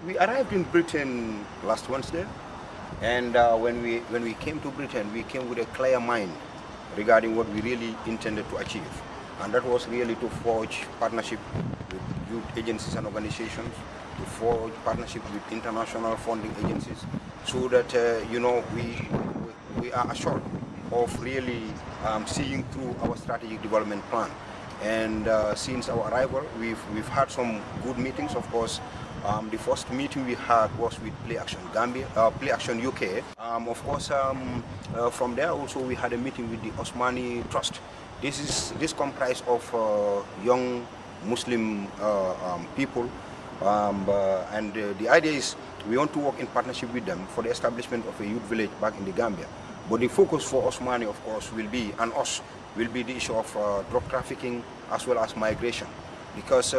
We arrived in Britain last Wednesday, and when we came to Britain, we came with a clear mind regarding what we really intended to achieve, and that was really to forge partnership with youth agencies and organizations, to forge partnership with international funding agencies, so that we are assured of really seeing through our strategic development plan. And since our arrival, we've had some good meetings. Of course, the first meeting we had was with Play Action Gambia, Play Action UK. Of course, from there also we had a meeting with the Osmani Trust. This comprised of young Muslim people, and the idea is we want to work in partnership with them for the establishment of a youth village back in the Gambia. But the focus for Osmani, of course, will be, and us, will be the issue of drug trafficking as well as migration. Because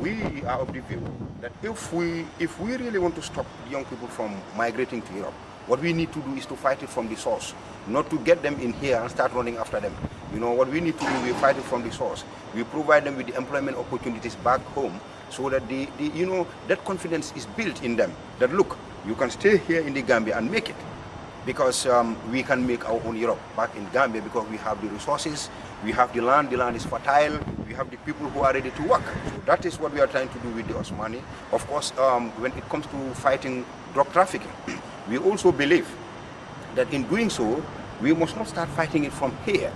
we are of the view that if we really want to stop young people from migrating to Europe, what we need to do is to fight it from the source, not to get them in here and start running after them. You know, what we need to do, we fight it from the source. We provide them with the employment opportunities back home, so that that confidence is built in them, that look, you can stay here in the Gambia and make it. Because we can make our own Europe back in Gambia, because we have the resources, we have the land is fertile, we have the people who are ready to work. So that is what we are trying to do with the Osmani. Of course, when it comes to fighting drug trafficking, we also believe that in doing so, we must not start fighting it from here.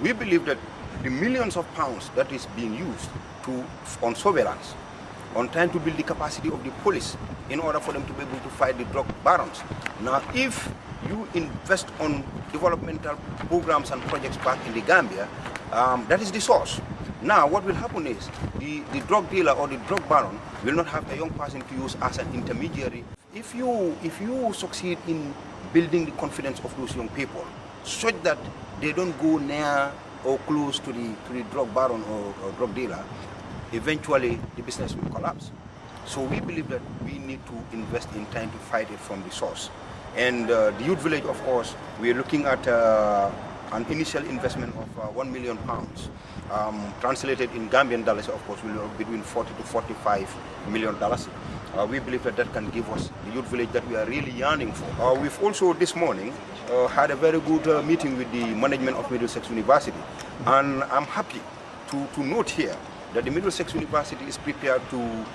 We believe that the millions of pounds that is being used on surveillance, on trying to build the capacity of the police in order for them to be able to fight the drug barons. Now, if you invest on developmental programs and projects back in the Gambia, that is the source. Now, what will happen is the drug dealer or the drug baron will not have a young person to use as an intermediary. If you succeed in building the confidence of those young people, such that they don't go near or close to the drug baron or drug dealer, eventually the business will collapse. So we believe that we need to invest in trying to fight it from the source. And the youth village, of course, we are looking at an initial investment of £1 million. Translated in Gambian dollars, of course, will be between 40 to 45 million dollars. We believe that that can give us the youth village that we are really yearning for. We've also this morning had a very good meeting with the management of Middlesex University, and I'm happy to note here that the Middlesex University is prepared to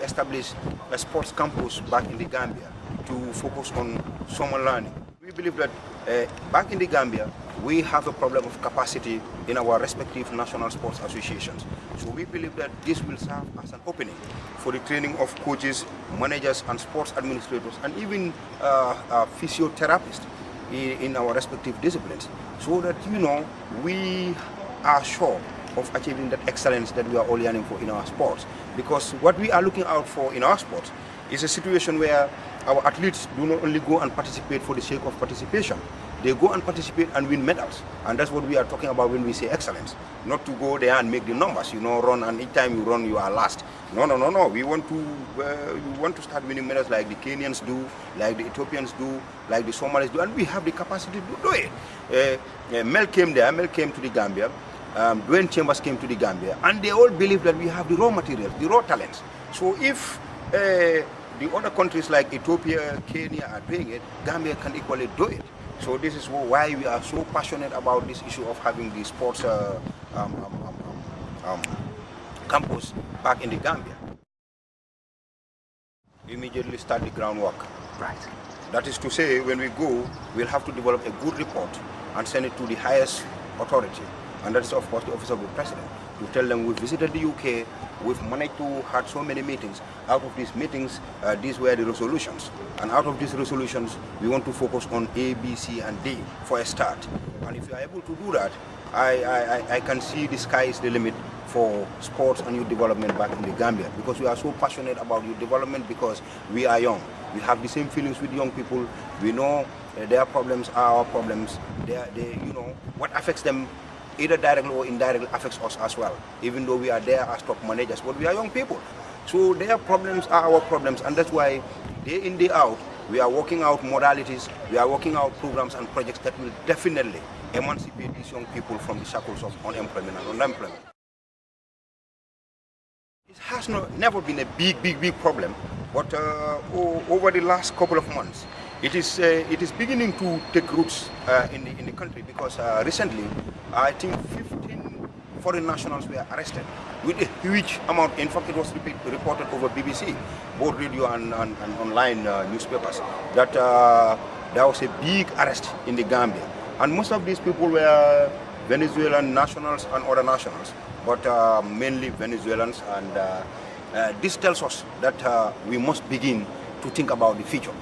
establish a sports campus back in the Gambia to focus on summer learning. We believe that back in the Gambia, we have a problem of capacity in our respective national sports associations. So we believe that this will serve as an opening for the training of coaches, managers, and sports administrators, and even physiotherapists in our respective disciplines, so that, we are sure of achieving that excellence that we are all yearning for in our sports. Because what we are looking out for in our sports is a situation where our athletes do not only go and participate for the sake of participation, they go and participate and win medals. And that's what we are talking about when we say excellence. Not to go there and make the numbers, run, and each time you run, you are last. No. We want to start winning medals like the Kenyans do, like the Ethiopians do, like the Somalis do, and we have the capacity to do it. Mel came to the Gambia. Dwayne Chambers came to the Gambia, and they all believe that we have the raw materials, the raw talents. So if the other countries like Ethiopia, Kenya are doing it, Gambia can equally do it. So this is why we are so passionate about this issue of having the sports campus back in the Gambia. Immediately start the groundwork. Right. That is to say, when we go, we'll have to develop a good report and send it to the highest authority. And that is, of course, the Office of the President, to tell them we visited the UK, we've managed to have so many meetings. Out of these meetings, these were the resolutions. And out of these resolutions, we want to focus on A, B, C, and D for a start. And if you are able to do that, I can see the sky is the limit for sports and youth development back in the Gambia, because we are so passionate about youth development, because we are young. We have the same feelings with young people. We know their problems are our problems. What affects them either directly or indirectly affects us as well, even though we are there as top managers, but we are young people. So their problems are our problems, and that's why day in, day out, we are working out modalities, we are working out programs and projects that will definitely emancipate these young people from the shackles of unemployment and underemployment. It has never been a big problem But over the last couple of months, it is beginning to take roots in the country, because recently, I think 15 foreign nationals were arrested with a huge amount. In fact, it was reported over BBC, both radio and online newspapers, that there was a big arrest in the Gambia. And most of these people were Venezuelan nationals and other nationals, but mainly Venezuelans. And this tells us that we must begin to think about the future.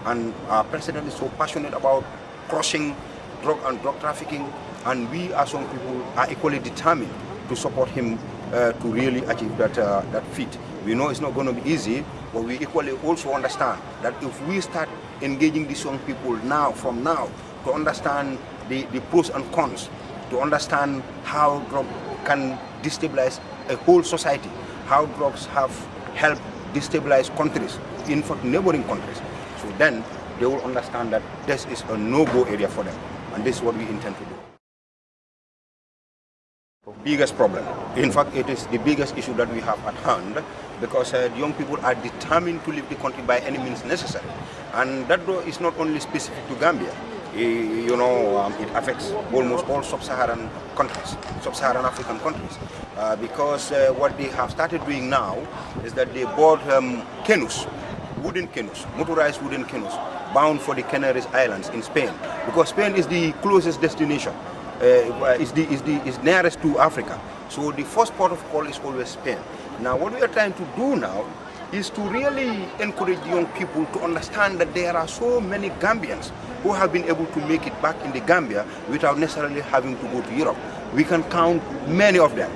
And our president is so passionate about crushing drug and drug trafficking, and we as young people are equally determined to support him to really achieve that feat. We know it's not going to be easy, but we equally also understand that if we start engaging these young people from now, to understand the pros and cons, to understand how drugs can destabilize a whole society, how drugs have helped destabilize countries, in fact neighboring countries. So then they will understand that this is a no-go area for them, and this is what we intend to do. The biggest problem, in fact it is the biggest issue that we have at hand, because young people are determined to leave the country by any means necessary, and that is not only specific to Gambia. You know, it affects almost all sub-Saharan countries, sub-Saharan African countries, because what they have started doing now is that they bought canoes, wooden canoes, motorized wooden canoes, bound for the Canaries Islands in Spain, because Spain is the closest destination, is nearest to Africa. So the first port of call is always Spain. Now what we are trying to do now is to really encourage young people to understand that there are so many Gambians who have been able to make it back in the Gambia without necessarily having to go to Europe. We can count many of them.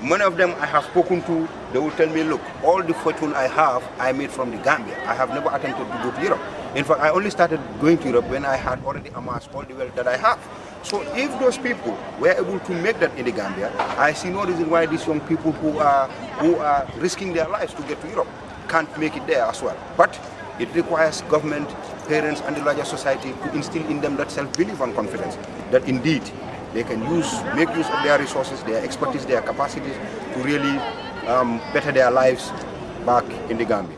Many of them I have spoken to, they will tell me, look, all the fortune I have, I made from the Gambia. I have never attempted to go to Europe. In fact, I only started going to Europe when I had already amassed all the wealth that I have. So if those people were able to make that in the Gambia, I see no reason why these young people who are risking their lives to get to Europe can't make it there as well. But it requires government, parents, and the larger society to instill in them that self-belief and confidence, that indeed they can make use of their resources, their expertise, their capacities to really better their lives back in the Gambia.